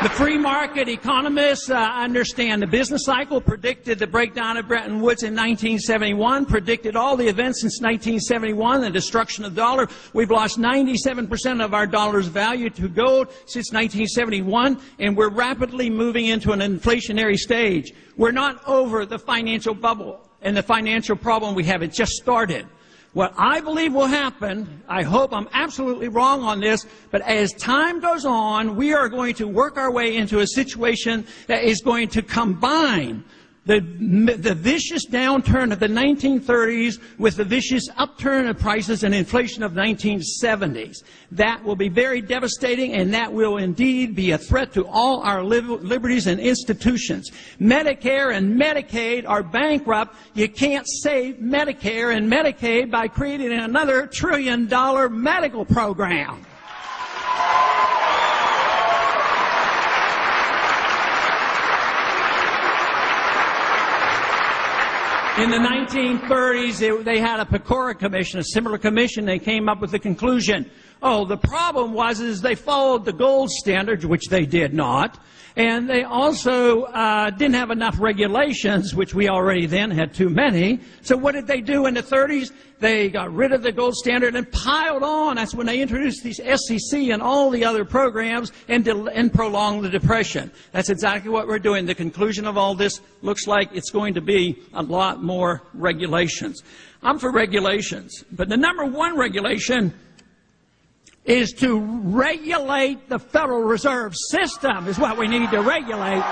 The free market economists understand the business cycle, predicted the breakdown of Bretton Woods in 1971, predicted all the events since 1971, the destruction of the dollar. We've lost 97% of our dollar's value to gold since 1971, and we're rapidly moving into an inflationary stage. We're not over the financial bubble and the financial problem we have. It just started. What I believe will happen, I hope I'm absolutely wrong on this, but as time goes on, we are going to work our way into a situation that is going to combine the vicious downturn of the 1930s with the vicious upturn of prices and inflation of the 1970s. That will be very devastating, and that will indeed be a threat to all our liberties and institutions. Medicare and Medicaid are bankrupt. You can't save Medicare and Medicaid by creating another $1 trillion medical program. In the 1930s, they had a Pecora Commission, a similar commission. They came up with the conclusion, oh, the problem was they followed the gold standard, which they did not, and they also didn't have enough regulations, which we already then had too many. So what did they do in the 30s? They got rid of the gold standard and piled on. That's when they introduced these SEC and all the other programs and prolonged the Depression. That's exactly what we're doing. The conclusion of all this looks like it's going to be a lot more regulations. I'm for regulations, but the number one regulation is to regulate the Federal Reserve System is what we need to regulate.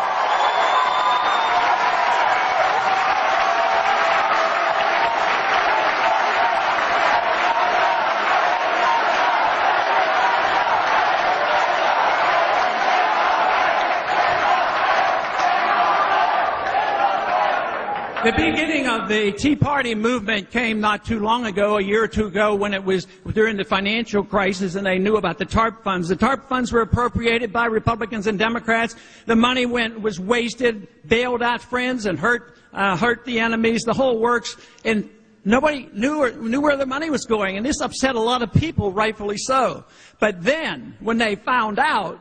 The beginning of the Tea Party movement came not too long ago, a year or two ago, when it was during the financial crisis and they knew about the TARP funds. The TARP funds were appropriated by Republicans and Democrats. The money was wasted, bailed out friends and hurt the enemies, the whole works, and nobody knew where the money was going, and this upset a lot of people, rightfully so. But then, when they found out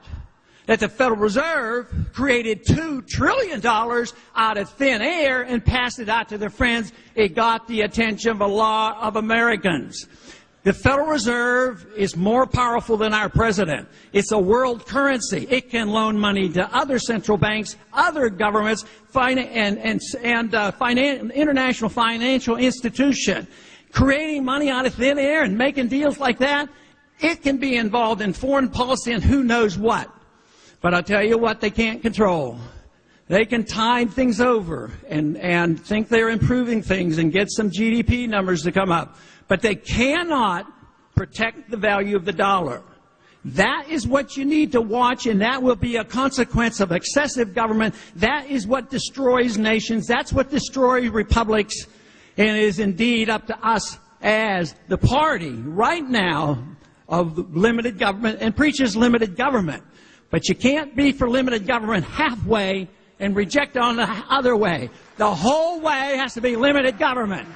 that the Federal Reserve created $2 trillion out of thin air and passed it out to their friends, it got the attention of a lot of Americans. The Federal Reserve is more powerful than our president. It's a world currency. It can loan money to other central banks, other governments, international financial institutions. Creating money out of thin air and making deals like that, it can be involved in foreign policy and who knows what. But I'll tell you what they can't control. They can tide things over and think they're improving things and get some GDP numbers to come up. But they cannot protect the value of the dollar. That is what you need to watch, and that will be a consequence of excessive government. That is what destroys nations. That's what destroys republics. And it is indeed up to us as the party right now of limited government and preaches limited government. But you can't be for limited government halfway and reject it on the other way. The whole way has to be limited government.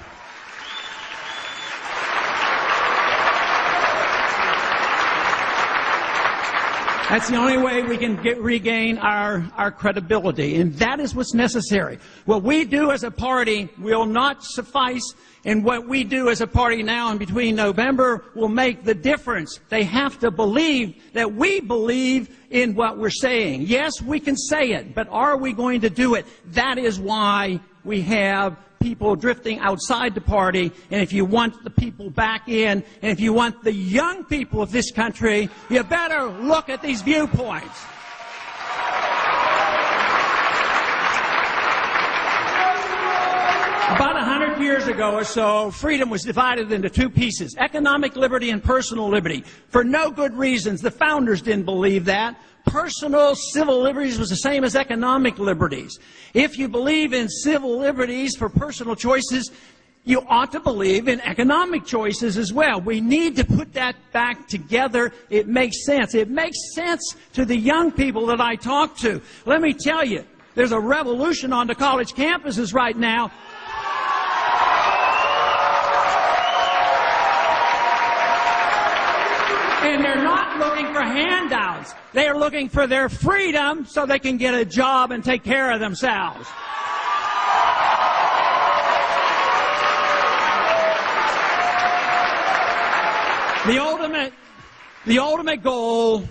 That's the only way we can regain our credibility, and that is what's necessary. What we do as a party will not suffice, and what we do as a party now and between November will make the difference. They have to believe that we believe in what we're saying. Yes, we can say it, but are we going to do it? That is why we have people drifting outside the party, and if you want the people back in, and if you want the young people of this country, you better look at these viewpoints. About 100 years ago or so, freedom was divided into two pieces, economic liberty and personal liberty. For no good reasons. The founders didn't believe that. Personal civil liberties was the same as economic liberties. If you believe in civil liberties for personal choices, you ought to believe in economic choices as well. We need to put that back together. It makes sense. It makes sense to the young people that I talk to. Let me tell you, there's a revolution on the college campuses right now. And they're not looking looking for handouts. They are looking for their freedom so they can get a job and take care of themselves. The ultimate goal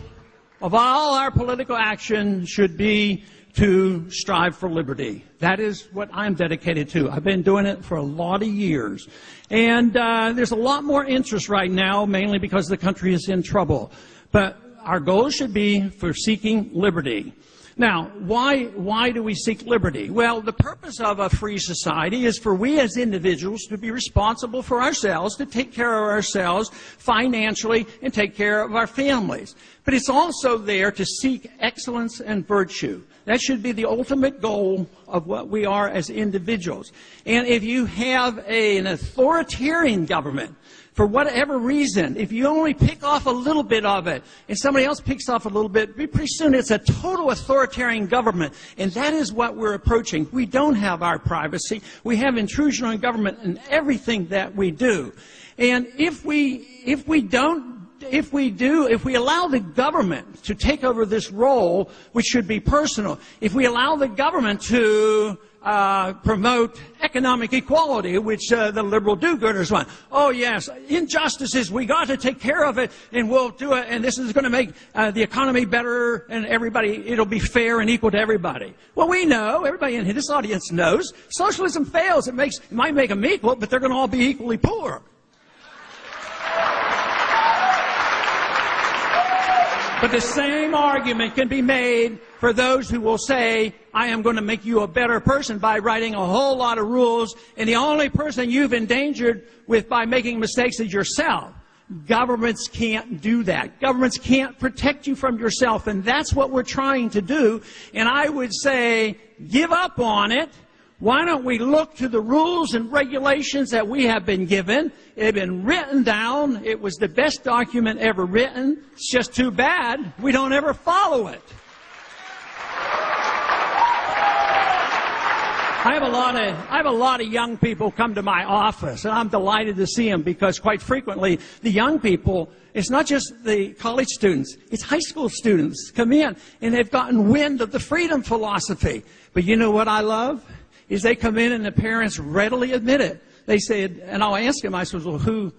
of all our political action should be to strive for liberty. That is what I'm dedicated to. I've been doing it for a lot of years. And there's a lot more interest right now, mainly because the country is in trouble. But our goal should be for seeking liberty. Now, why do we seek liberty? Well, the purpose of a free society is for we as individuals to be responsible for ourselves, to take care of ourselves financially, and take care of our families. But it's also there to seek excellence and virtue. That should be the ultimate goal of what we are as individuals. And if you have an authoritarian government, for whatever reason, if you only pick off a little bit of it, and somebody else picks off a little bit, pretty soon it's a total authoritarian government. And that is what we're approaching. We don't have our privacy. We have intrusion on government in everything that we do. And if we allow the government to take over this role, which should be personal, if we allow the government to promote economic equality, which the liberal do-gooders want. Oh, yes, injustices, we got to take care of it, and we'll do it, and this is going to make the economy better, and it'll be fair and equal to everybody. Well, we know, everybody in this audience knows, socialism fails. It might make them equal, but they're going to all be equally poor. But the same argument can be made for those who will say, I am going to make you a better person by writing a whole lot of rules, and the only person you've endangered with by making mistakes is yourself. Governments can't do that. Governments can't protect you from yourself, and that's what we're trying to do. And I would say, give up on it. Why don't we look to the rules and regulations that we have been given? They've been written down. It was the best document ever written. It's just too bad we don't ever follow it. I have a lot of young people come to my office, and I'm delighted to see them because quite frequently the young people, it's not just the college students, it's high school students come in, and they've gotten wind of the freedom philosophy. But you know what I love? Is they come in and the parents readily admit it. They said, and I'll ask them, I said, well, who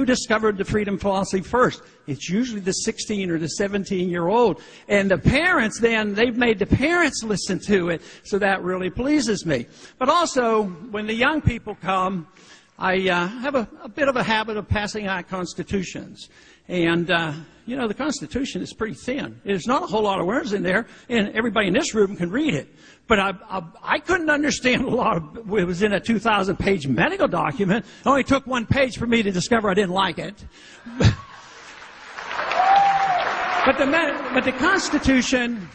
discovered the freedom philosophy first? It's usually the 16 or the 17-year-old. And the parents then, they've made the parents listen to it, so that really pleases me. But also, when the young people come, I have a bit of a habit of passing out constitutions. And, you know, the Constitution is pretty thin. There's not a whole lot of words in there, and everybody in this room can read it. But I couldn't understand a lot of it was in a 2,000-page medical document. It only took one page for me to discover I didn't like it. But the Constitution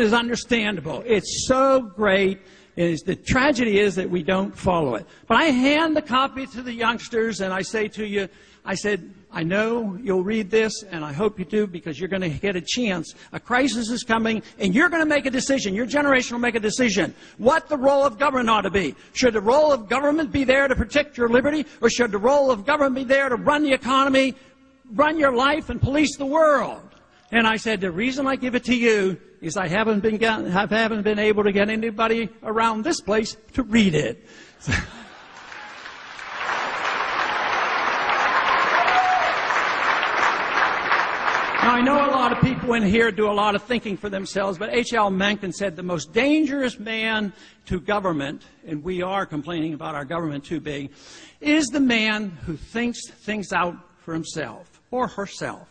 is understandable. It's so great. The tragedy is that we don't follow it. But I hand the copy to the youngsters, and I say to you, I said, I know you'll read this, and I hope you do, because you're going to get a chance. A crisis is coming, and you're going to make a decision. Your generation will make a decision. What the role of government ought to be. Should the role of government be there to protect your liberty, or should the role of government be there to run the economy, run your life, and police the world? And I said, the reason I give it to you is I haven't been able to get anybody around this place to read it. Now, I know a lot of people in here do a lot of thinking for themselves, but H.L. Mencken said the most dangerous man to government, and we are complaining about our government too big, is the man who thinks things out for himself or herself.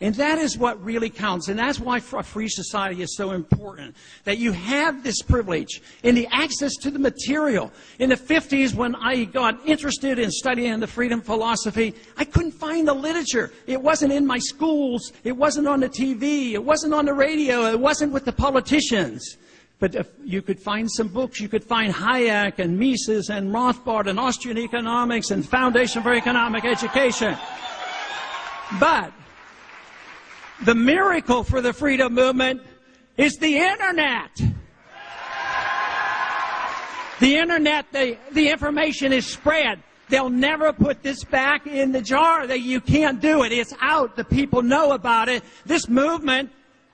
And that is what really counts. And that's why a free society is so important. That you have this privilege and the access to the material. In the 50s, when I got interested in studying the freedom philosophy, I couldn't find the literature. It wasn't in my schools. It wasn't on the TV. It wasn't on the radio. It wasn't with the politicians. But if you could find some books. You could find Hayek and Mises and Rothbard and Austrian economics and Foundation for Economic Education. But the miracle for the freedom movement is the Internet. The Internet, the information is spread. They'll never put this back in the jar. You can't do it. It's out. The people know about it. This movement,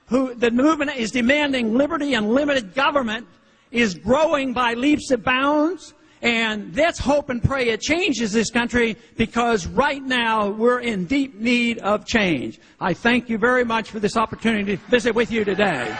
the movement is demanding liberty and limited government, is growing by leaps and bounds. And let's hope and pray it changes this country, because right now we're in deep need of change. I thank you very much for this opportunity to visit with you today.